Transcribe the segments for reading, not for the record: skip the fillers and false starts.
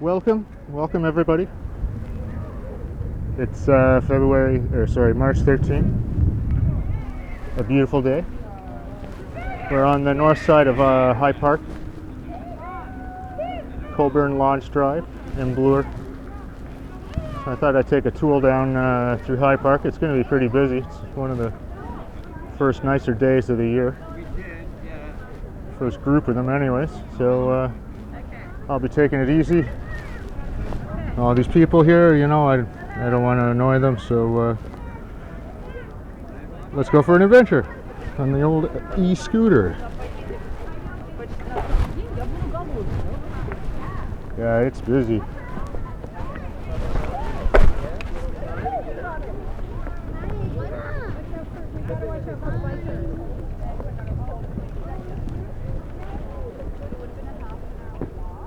Welcome everybody. It's March 13th. A beautiful day. We're on the north side of High Park, Colburn Launch Drive in Boor. I thought I'd take a tour down through High Park. It's going to be pretty busy. It's one of the first nicer days of the year. First group of them anyways. So I'll be taking it easy. All these people here, you know, I don't want to annoy them, so let's go for an adventure on the old e-scooter. Yeah, it's busy.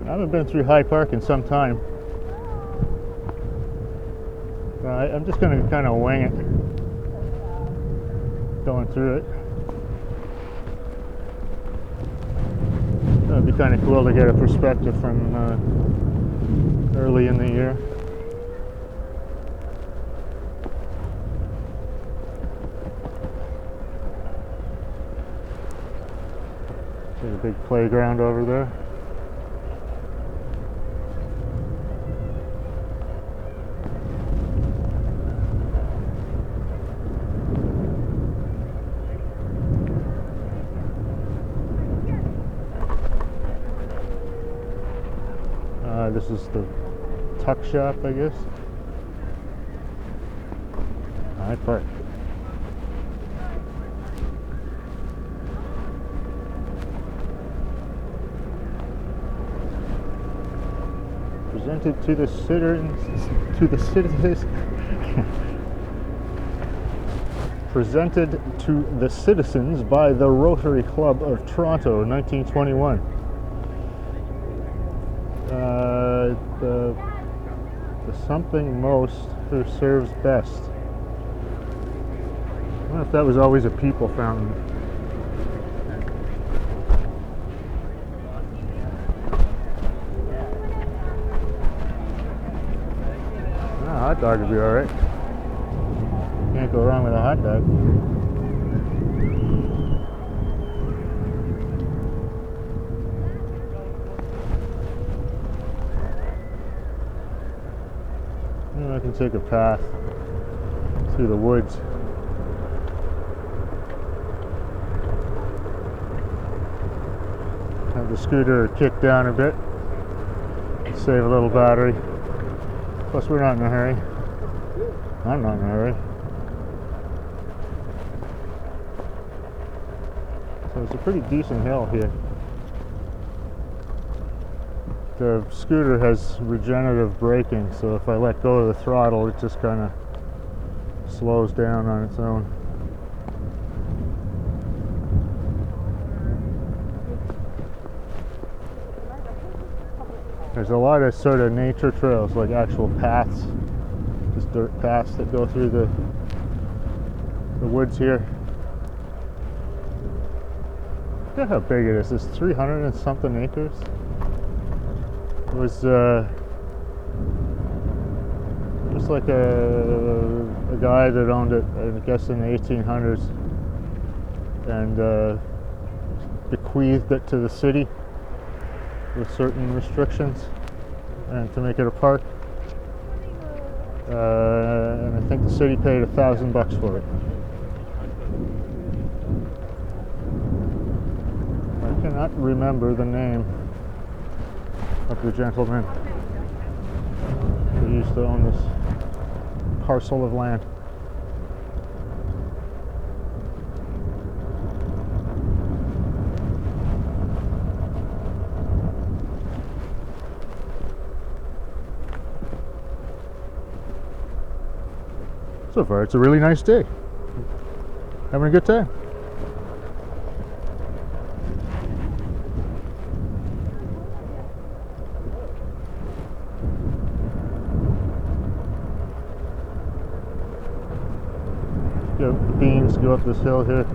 I haven't been through High Park in some time. I'm just going to kind of wing it, going through it. It'd be kind of cool to get a perspective from early in the year. There's a big playground over there. This is the tuck shop, I guess. High Park. Presented to the citizens. Presented to the citizens by the Rotary Club of Toronto, 1921. The something most who serves best. I wonder if that was always a people fountain. A hot dog would be alright. Can't go wrong with a hot dog. I can take a path through the woods. Have the scooter kicked down a bit, save a little battery. Plus we're not in a hurry. I'm not in a hurry. So it's a pretty decent hill here. The scooter has regenerative braking, so if I let go of the throttle, it just kind of slows down on its own. There's a lot of sort of nature trails, like actual paths, just dirt paths that go through the woods here. Look at how big it is. It's 300 and something acres. It was just like a guy that owned it, I guess in the 1800s, and bequeathed it to the city with certain restrictions and to make it a park. And I think the city paid $1,000 for it. I cannot remember the name of the gentleman who used to own this parcel of land. So far, it's a really nice day. Having a good time. The beans go up this hill here.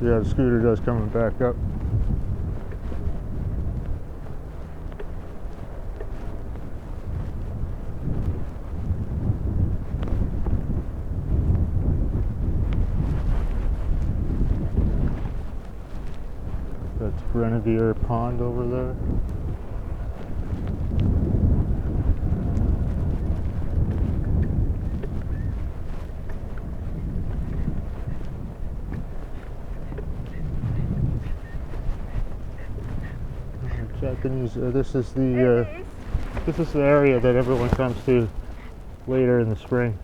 See how the scooter does coming back up. That's Grenadier Pond over there. Japanese. This is the area that everyone comes to later in the spring.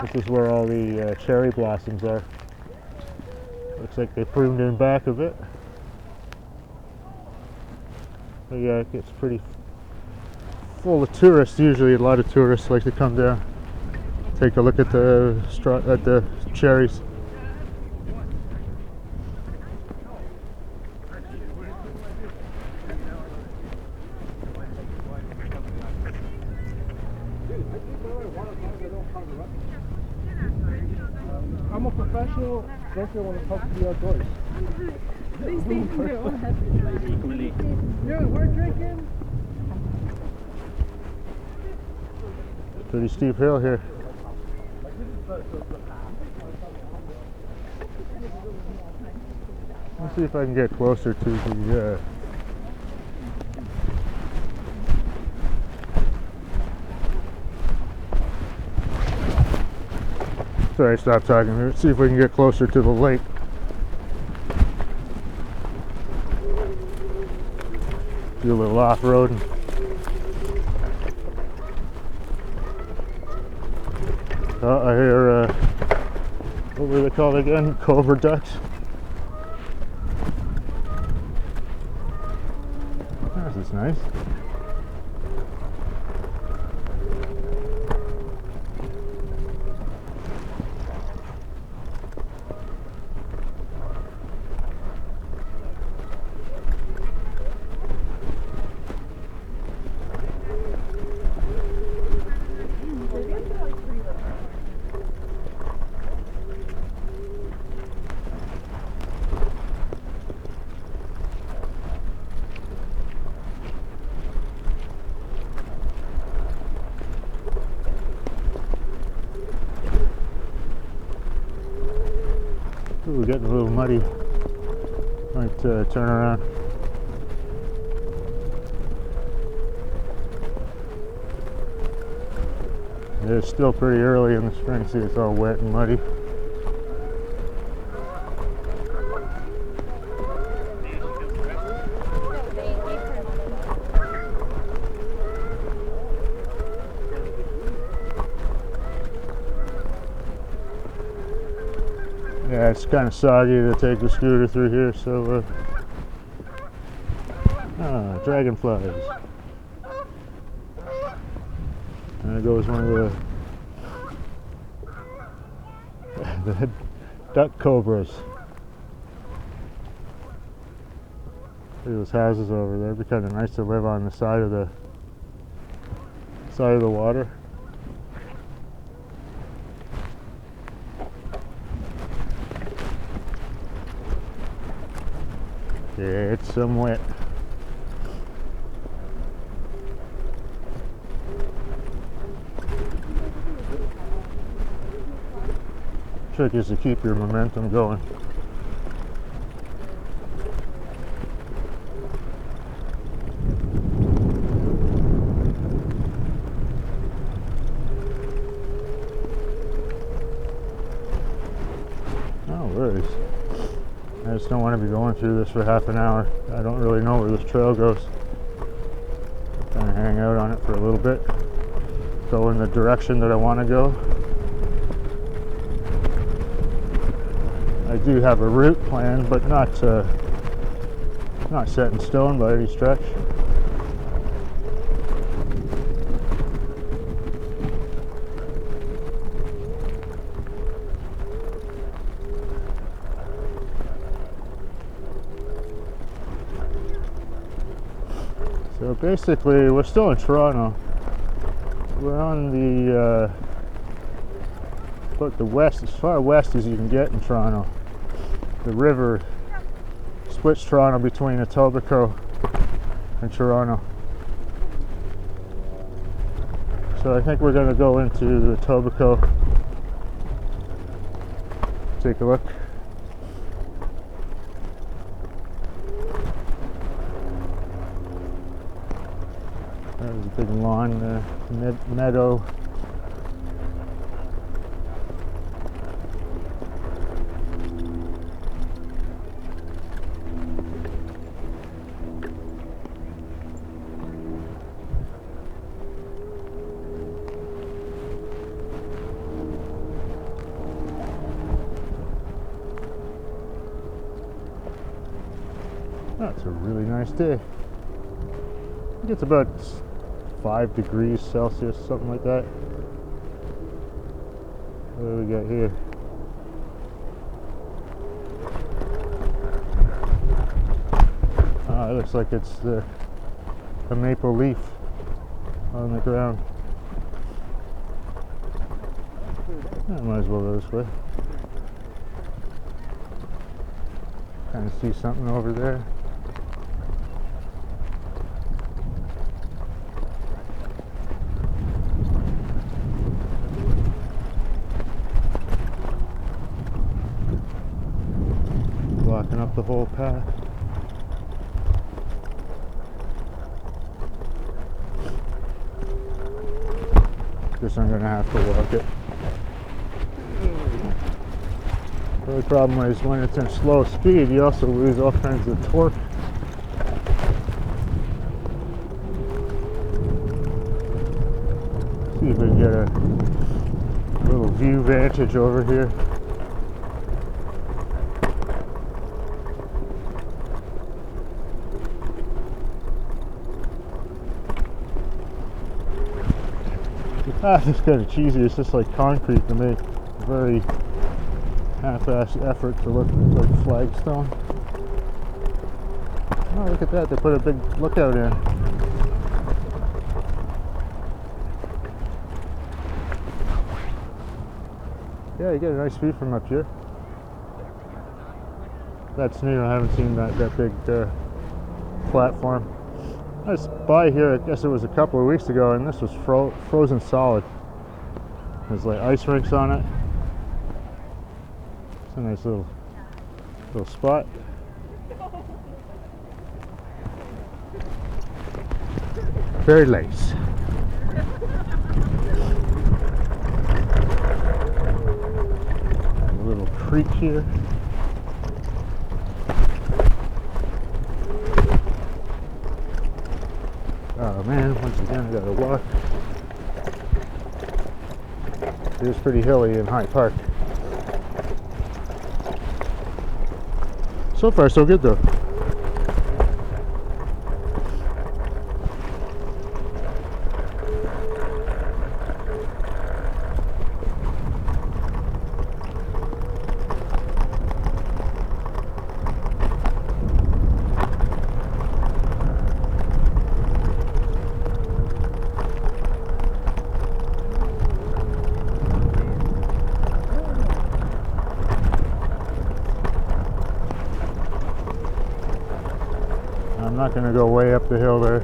This is where all the cherry blossoms are. Looks like they pruned in back a bit. But yeah, it gets pretty full of tourists. Usually, a lot of tourists like to come down, take a look at the cherries. I'm a professional drinker when it comes to the outdoors. These things Equally. Yeah, we're drinking. Pretty steep hill here. Let's see if I can get closer to the sorry, stop talking. Let's see if we can get closer to the lake. Do a little off-roading. I hear, what were they called again? Cobra ducks? This is nice. Ooh, we're getting a little muddy. Might turn around. It's still pretty early in the spring. See, it's all wet and muddy. Yeah, it's kind of soggy to take the scooter through here, so dragonflies. And there goes one of the duck cobras. See those houses over there. It'd be kind of nice to live on the side of the water. Yeah, it's some wet. Trick is to keep your momentum going. No worries. I just don't want to be going through this for half an hour. I don't really know where this trail goes. Kind of hang out on it for a little bit. Go in the direction that I want to go. I do have a route planned, but not set in stone by any stretch. So basically, we're still in Toronto. We're on the about the west, as far west as you can get in Toronto. the river splits Toronto between Etobicoke and Toronto. So I think we're going to go into Etobicoke, take a look. There's a big lawn there, meadow. That's a really nice day. I think it's about 5 degrees Celsius, something like that. What do we got here? It looks like it's a maple leaf on the ground. I might as well go this way. Kind of see something over there. Blocking up the whole path. Guess I'm gonna have to walk it. The only problem is when it's in slow speed, you also lose all kinds of torque. See if we can get a little view vantage over here. The path is kind of cheesy. It's just like concrete to me. Very half-assed effort to look like flagstone. Oh, look at that. They put a big lookout in. Yeah, you get a nice view from up here. That's new. I haven't seen that big platform. I was by here, I guess it was a couple of weeks ago, and this was frozen solid. There's like ice rinks on it. It's a nice little spot. Very nice. A little creek here. Oh man, once again I gotta walk. It is pretty hilly in Hyde Park. So far so good though. I'm not going to go way up the hill there.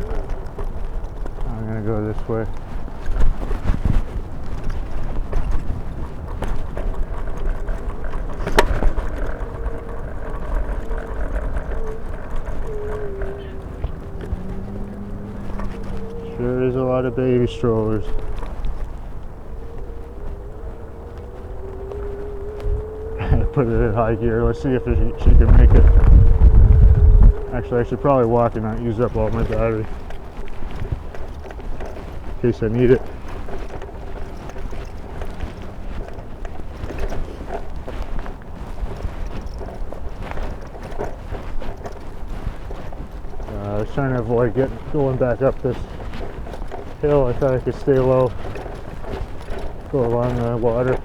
I'm going to go this way. Sure is a lot of baby strollers. Put it in high gear. Let's see if she can make it. Actually, I should probably walk and not use up all my battery in case I need it. I was trying to avoid going back up this hill. I thought I could stay low, go along the water.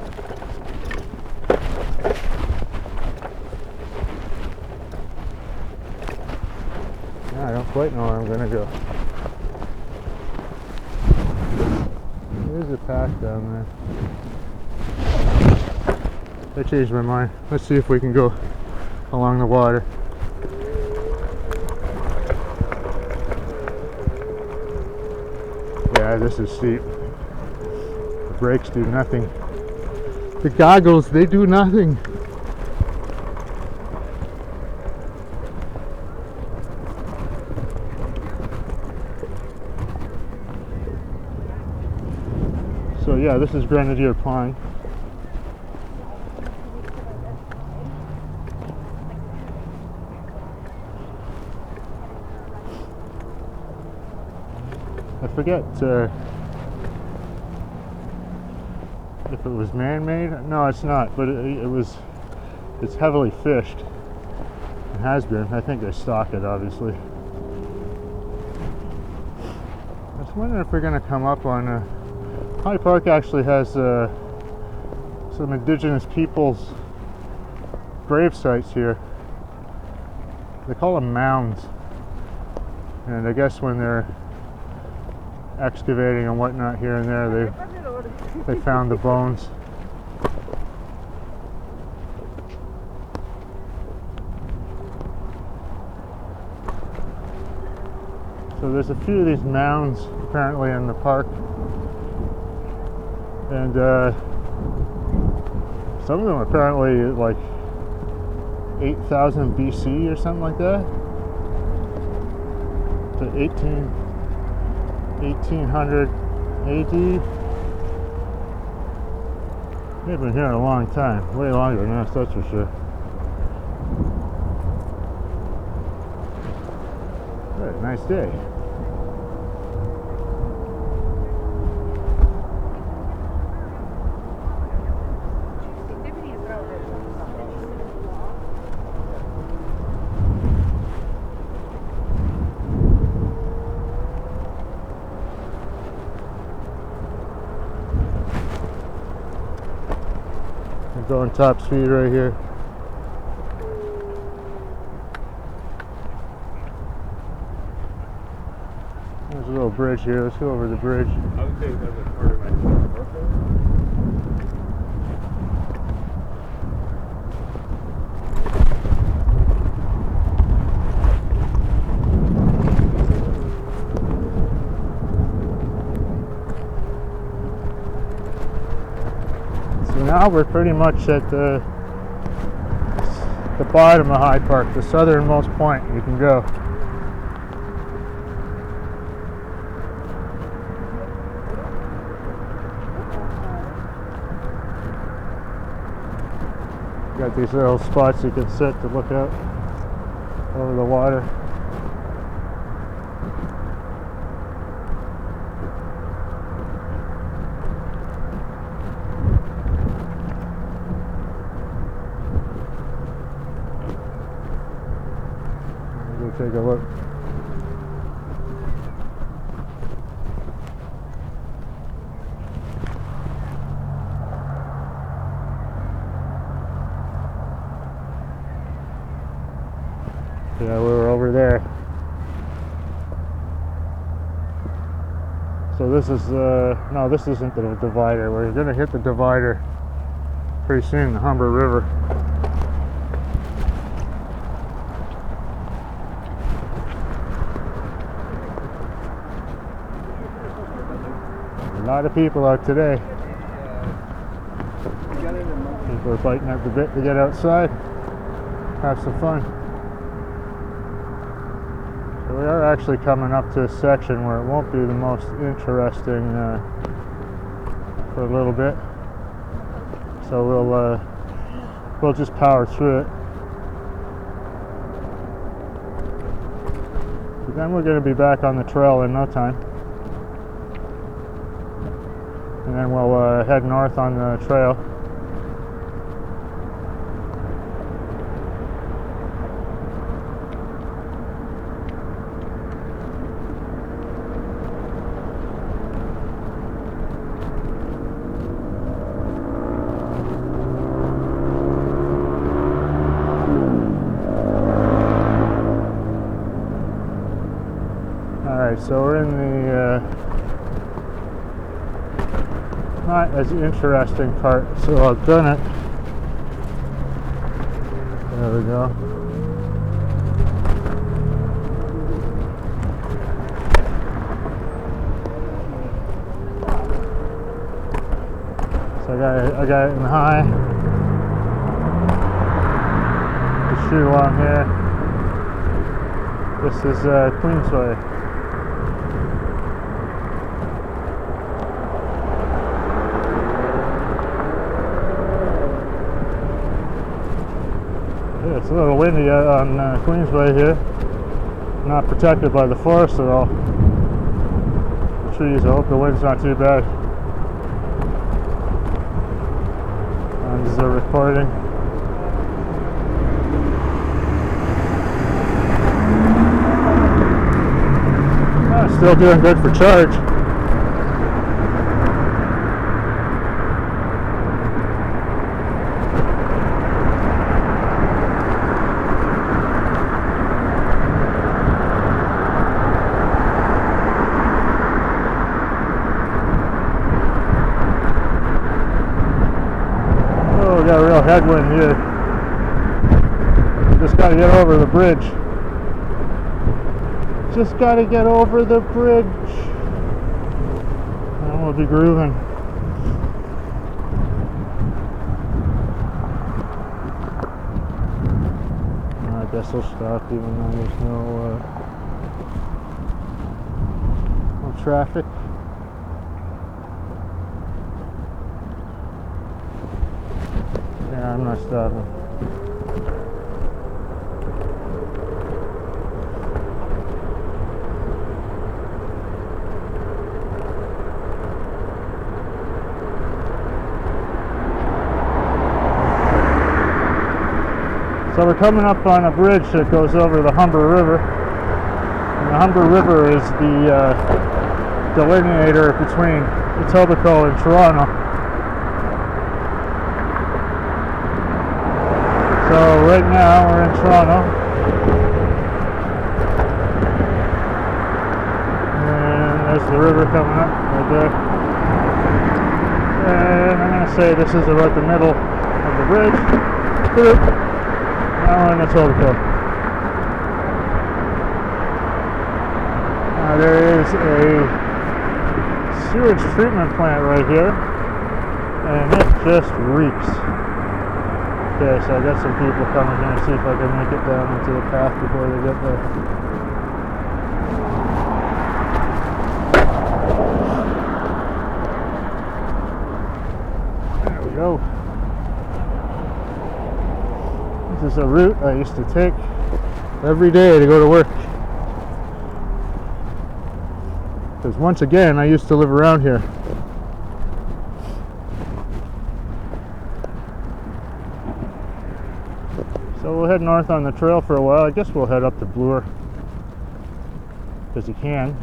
I don't quite know where I'm going to go. There's a path down there. I changed my mind. Let's see if we can go along the water. Yeah, this is steep. The brakes do nothing. The goggles, they do nothing. So yeah, this is Grenadier Pond. I forget if it was man-made. No, it's not, but it's heavily fished. It has been. I think they stock it, obviously. I was wondering if we're going to come up on High Park actually has some indigenous people's grave sites here. They call them mounds, and I guess when they're excavating and whatnot here and there, they found the bones. So there's a few of these mounds apparently in the park, and some of them are apparently like 8,000 BC or something like that to 1800 AD. They've been here a long time, way longer than us, that's for sure. What a nice day. Going top speed right here. There's a little bridge here. Let's go over the bridge. I would say that was part of my work. Now we're pretty much at the bottom of High Park, the southernmost point you can go. Got these little spots you can sit to look out over the water. Take a look. Yeah, we were over there. So this is no, this isn't the divider. We're going to hit the divider pretty soon, the Humber River. A lot of people out today. People are biting at the bit to get outside, have some fun. So we are actually coming up to a section where it won't be the most interesting for a little bit. So we'll just power through it. But then we're going to be back on the trail in no time. And then we'll head north on the trail. Alright, so we're in the not as interesting part, so I've done it. There we go. So I got it in high. The shoe on here. This is Queensway. Yeah, it's a little windy on Queensway here. Not protected by the forest at all. Trees. I hope the wind's not too bad. And this is a recording. Still doing good for charge. Oh, we got a real headwind here. Just got to get over the bridge. Just gotta get over the bridge and we'll be grooving. I guess we'll stop even though there's no traffic. Yeah, I'm not stopping. So we're coming up on a bridge that goes over the Humber River. And the Humber River is the delineator between Etobicoke and Toronto. So right now we're in Toronto. And there's the river coming up right there. And I'm going to say this is about the middle of the bridge. Boop. Now we're in Etobicoke. Now there is a sewage treatment plant right here, and it just reeks. Okay, so I got some people coming here to see if I can make it down into the path before they get there. There we go. This is a route I used to take every day to go to work. Because once again, I used to live around here. So we'll head north on the trail for a while. I guess we'll head up to Boor. Because you can.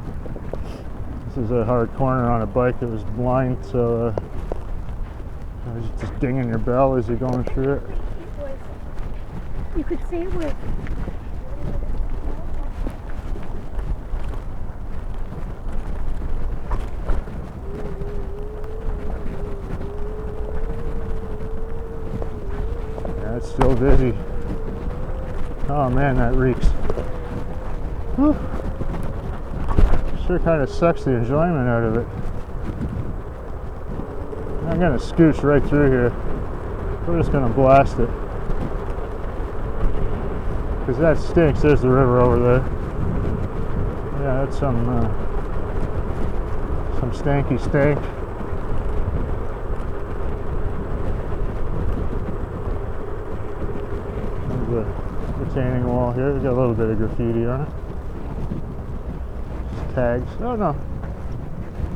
This is a hard corner on a bike that was blind, so I was just dinging your bell as you're going through it. You could say it was. Yeah, it's still busy. Oh man, that reeks. Whew. Sure kind of sucks the enjoyment out of it. I'm gonna scooch right through here. We're just gonna blast it. Because that stinks. There's the river over there. Yeah, that's some stanky stank. There's a retaining wall here. We got a little bit of graffiti on it. Just tags. Oh no,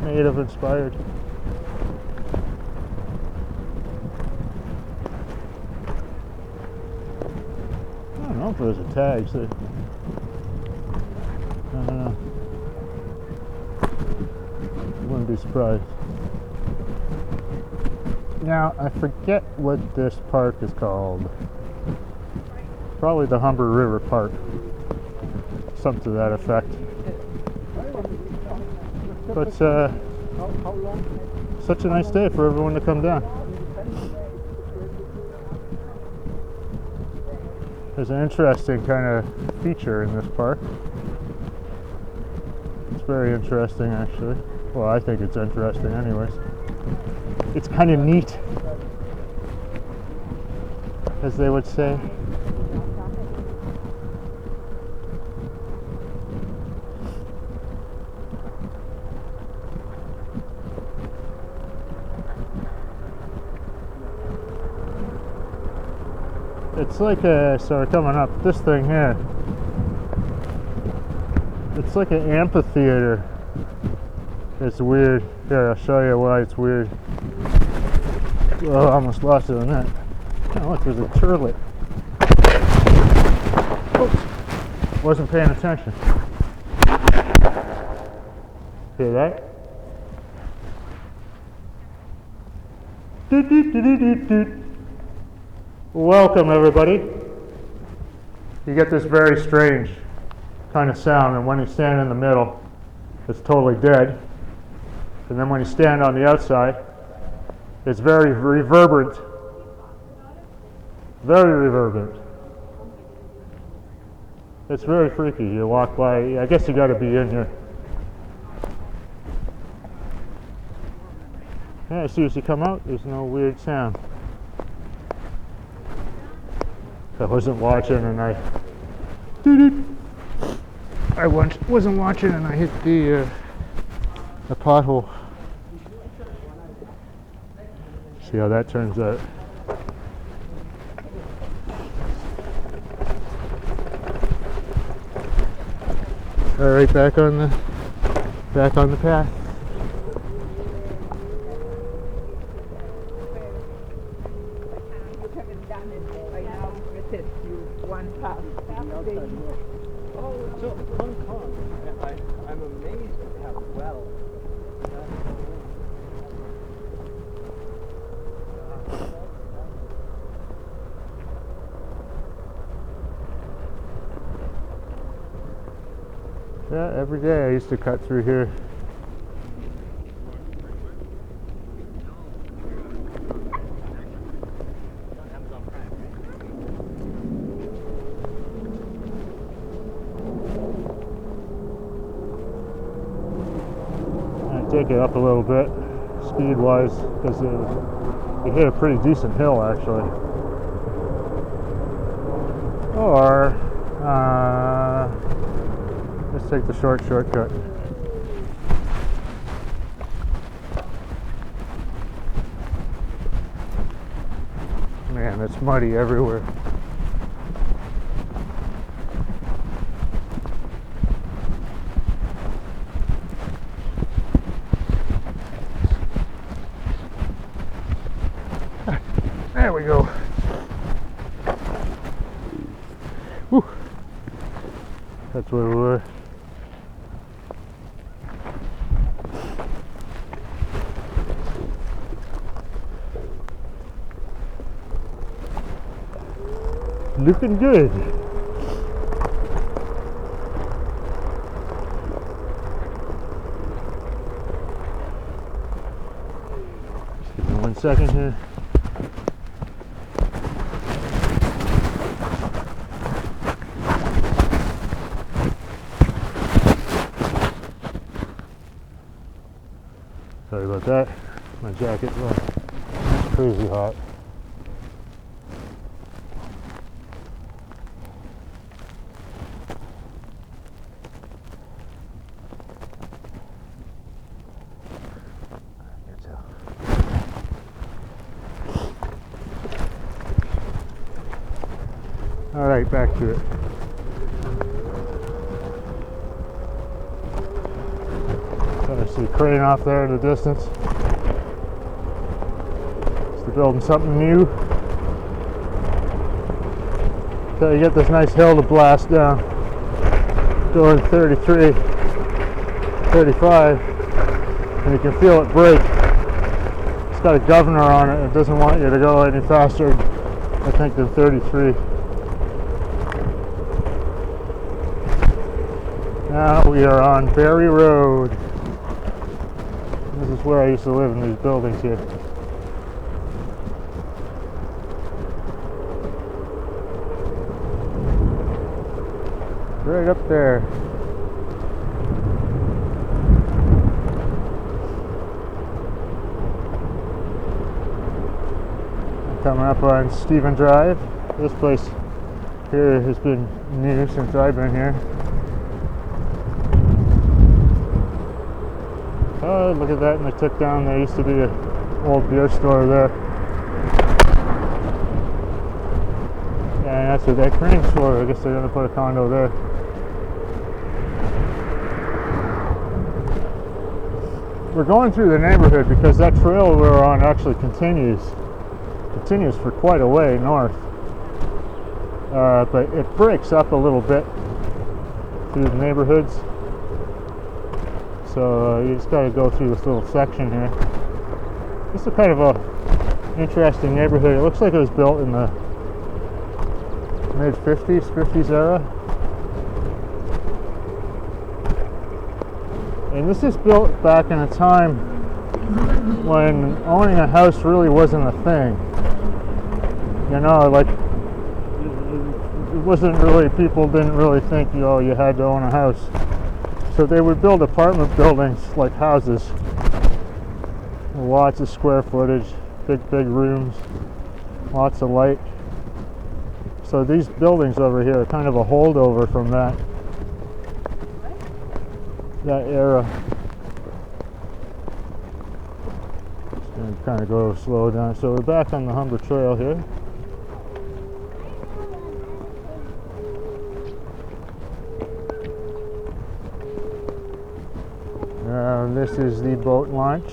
native inspired. I don't know if those are tags. I don't know. Wouldn't be surprised. Now, I forget what this park is called. Probably the Humber River Park. Something to that effect. But such a nice day for everyone to come down. There's an interesting kind of feature in this park. It's very interesting, actually. Well, I think it's interesting anyways. It's kind of neat, as they would say. It's like a, so we're coming up, this thing here. It's like an amphitheater. It's weird. Here, I'll show you why it's weird. Oh, I almost lost it on that. Oh, look, there's a turlet. Oops. Wasn't paying attention. Hear that? Doot, doot, doot, doot, doot, doot. Welcome, everybody. You get this very strange kind of sound, and when you stand in the middle, it's totally dead. And then when you stand on the outside, it's very reverberant. Very reverberant. It's very freaky. You walk by, I guess you got to be in here. Yeah, as soon as you come out, there's no weird sound. I wasn't watching and I wasn't watching and I hit the pothole. See how that turns out. All right, back on the path. So, Hong Kong, I'm amazed at how well Yeah, every day I used to cut through here. Take it up a little bit speed wise because you hit a pretty decent hill actually, or let's take the shortcut. Man, it's muddy everywhere. There we go. Whew. That's where we were. Looking good. Just give me 1 second here. Sorry about that. My jacket, it's crazy hot. All right, back to it. I see a crane off there in the distance. They're building something new. So you get this nice hill to blast down, going 33, 35, and you can feel it break. It's got a governor on it. It doesn't want you to go any faster, I think, than 33. Now we are on Berry Road. This is where I used to live in these buildings here. right up there. Coming up on Stephen Drive. This place here has been new since I've been here. Oh, look at that, and they took down, there used to be an old beer store there. And that's what that crane's for. I guess they're going to put a condo there. We're going through the neighborhood because that trail we're on actually continues for quite a way north. But it breaks up a little bit through the neighborhoods. So you just got to go through this little section here. This is kind of a interesting neighborhood. It looks like it was built in the mid-50s era. And this is built back in a time when owning a house really wasn't a thing. You know, like, it wasn't really, people didn't really think, you know, you had to own a house. So they would build apartment buildings like houses. Lots of square footage, big rooms, lots of light. So these buildings over here are kind of a holdover from that era. Just gonna kind of go slow down. So we're back on the Humber Trail here. This is the boat launch.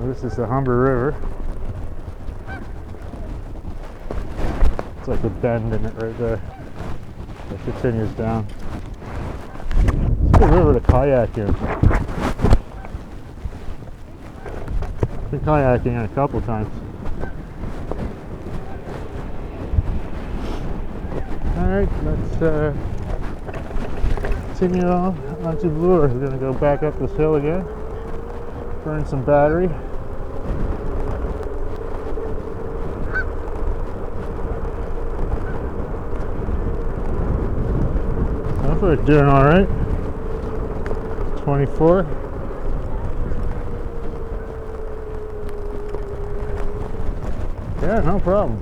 This is the Humber River. It's like a bend in it right there. It continues down. It's a good river to kayak in. Been kayaking in a couple times. Alright, let's continue on to Boor. We're going to go back up this hill again. Burn some battery. We're doing all right. 24. Yeah, no problem.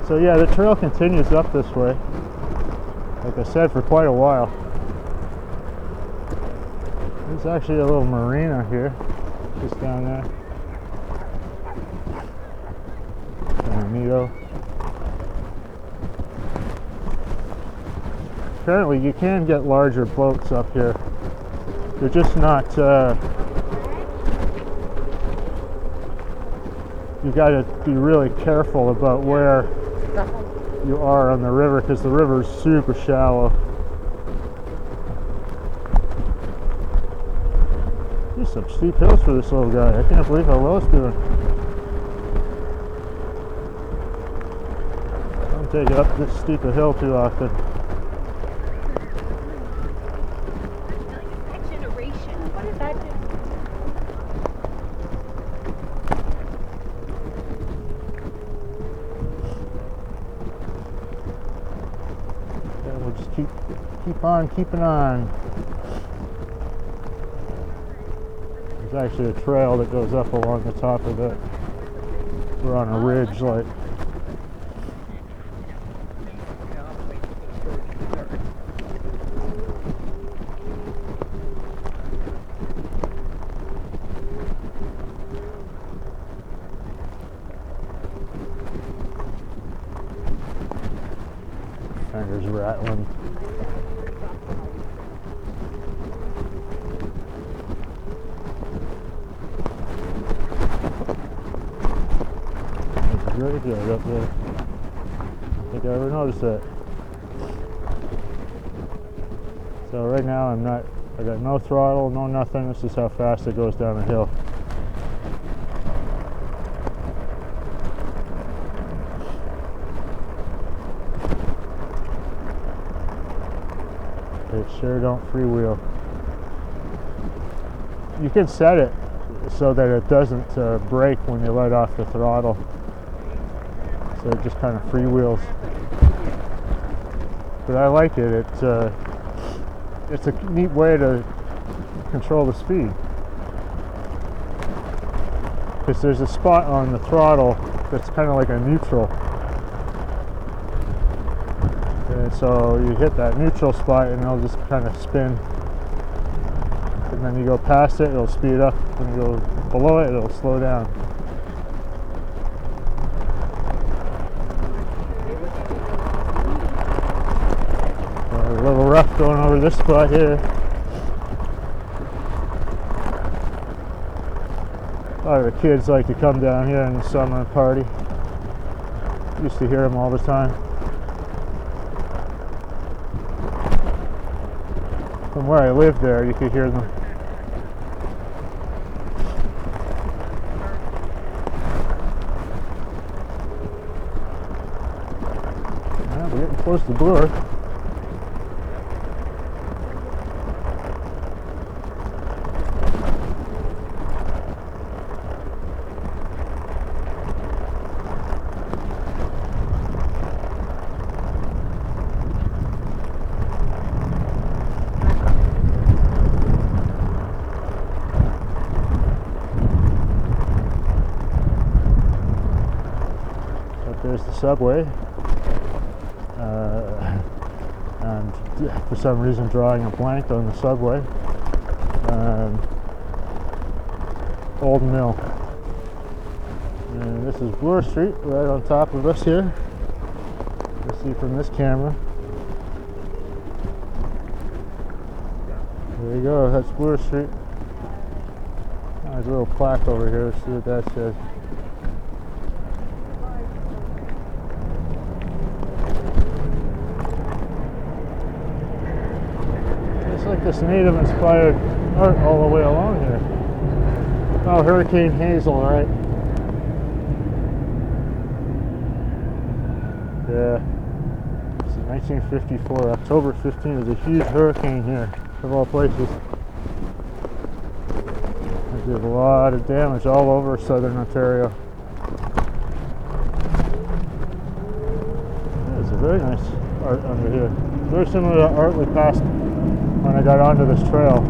So yeah, the trail continues up this way, like I said, for quite a while. There's actually a little marina here, just down there. Kind of neato. Apparently you can get larger boats up here. They're just not, you got to be really careful about where you are on the river, because the river is super shallow. There's some steep hills for this little guy. I can't believe how well it's doing. I don't take it up this steep a hill too often. Next generation, what is that? Keep on keeping on. There's actually a trail that goes up along the top of it. We're on a ridge, like. Fingers rattling. There's a graveyard up there. I think I ever noticed that. So right now I got no throttle, no nothing. This is how fast it goes down the hill. It sure don't freewheel. You can set it so that it doesn't brake when you let off the throttle. So it just kind of freewheels. But I like it. It's a neat way to control the speed. Because there's a spot on the throttle that's kind of like a neutral. And so you hit that neutral spot and it'll just kind of spin. And then you go past it, it'll speed up. When you go below it, it'll slow down. A little rough going over this spot here. A lot of the kids like to come down here in the summer and party. Used to hear them all the time. From where I lived there, you could hear them. Well, we're getting close to Boor. There's the subway, and for some reason drawing a blank on the subway. Old Mill, and this is Boor Street right on top of us here. You see from this camera. There you go, that's Boor Street. There's a little plaque over here, let's see what that says. Like this native inspired art all the way along here. Oh, Hurricane Hazle, right? Yeah. This is 1954. October 15th. There's a huge hurricane here, of all places. It did a lot of damage all over southern Ontario. There's a very nice art under here. Very similar to art we passed when I got onto this trail.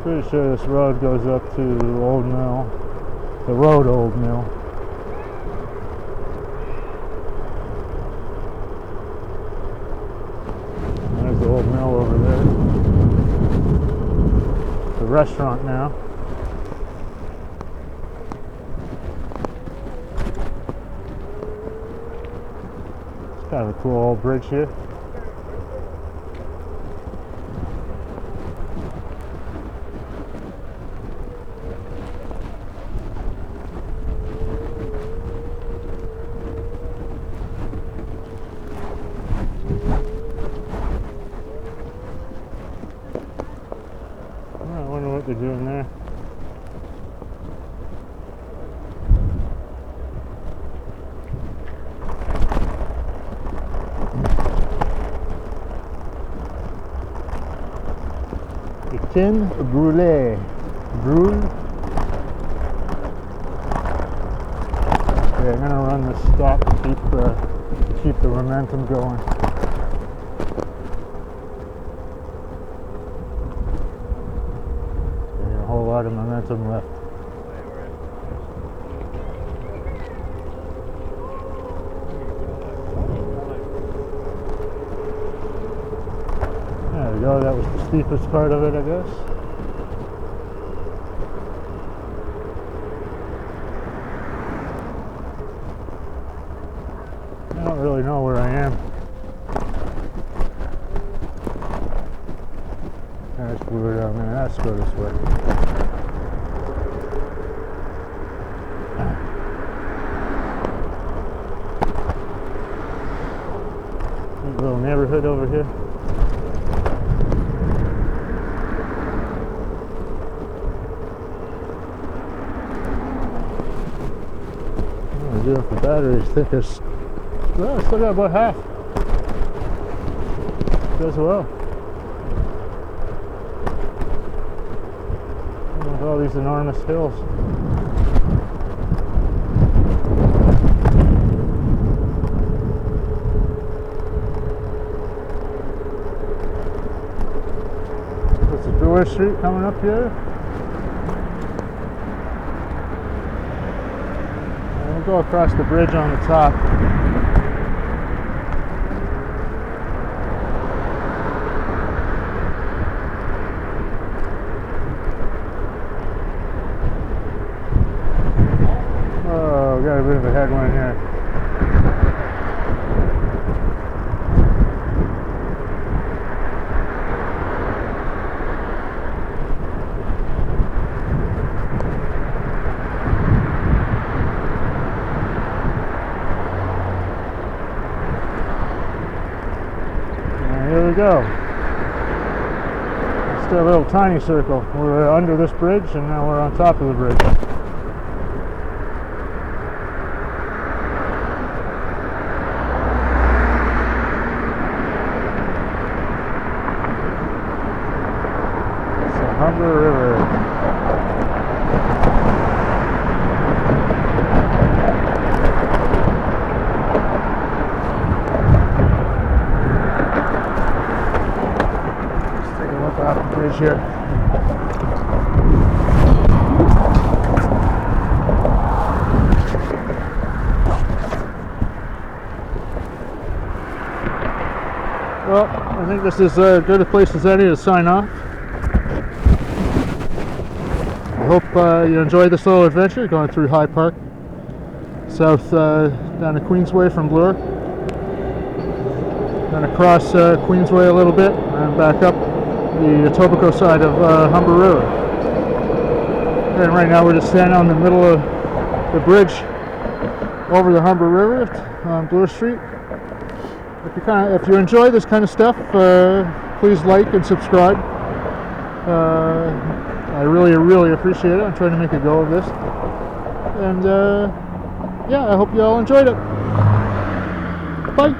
Pretty sure this road goes up to Old Mill, the road Old Mill. And there's the Old Mill over there. It's a restaurant now. It's kind of a cool old bridge here. what they're doing there. Tin brûlée. Brûle. Okay, I'm gonna run this stop to keep the momentum going. Okay, a whole lot of momentum left. There we go, that was the steepest part of it, I guess. I don't really know where I am. There's Boor down there, let's go this way. Little neighborhood over here. If the battery's thickest, well, I still got about half. Does well. With all these enormous hills. There's a Boor Street coming up here. Go across the bridge on the top. Oh, got a bit of a headwind here. Here we go. Just a little tiny circle. We're under this bridge and now we're on top of the bridge. It's the Humber River. Bridge here. Well, I think this is as good a place as any to sign off. I hope you enjoyed this little adventure going through High Park, south down to Queensway from Boor, then across Queensway a little bit and back up the Etobicoke side of Humber River. And right now we're just standing on the middle of the bridge over the Humber River on Boor Street. If you enjoy this kind of stuff, please like and subscribe. I really appreciate it. I'm trying to make a go of this. And yeah, I hope you all enjoyed it. Bye.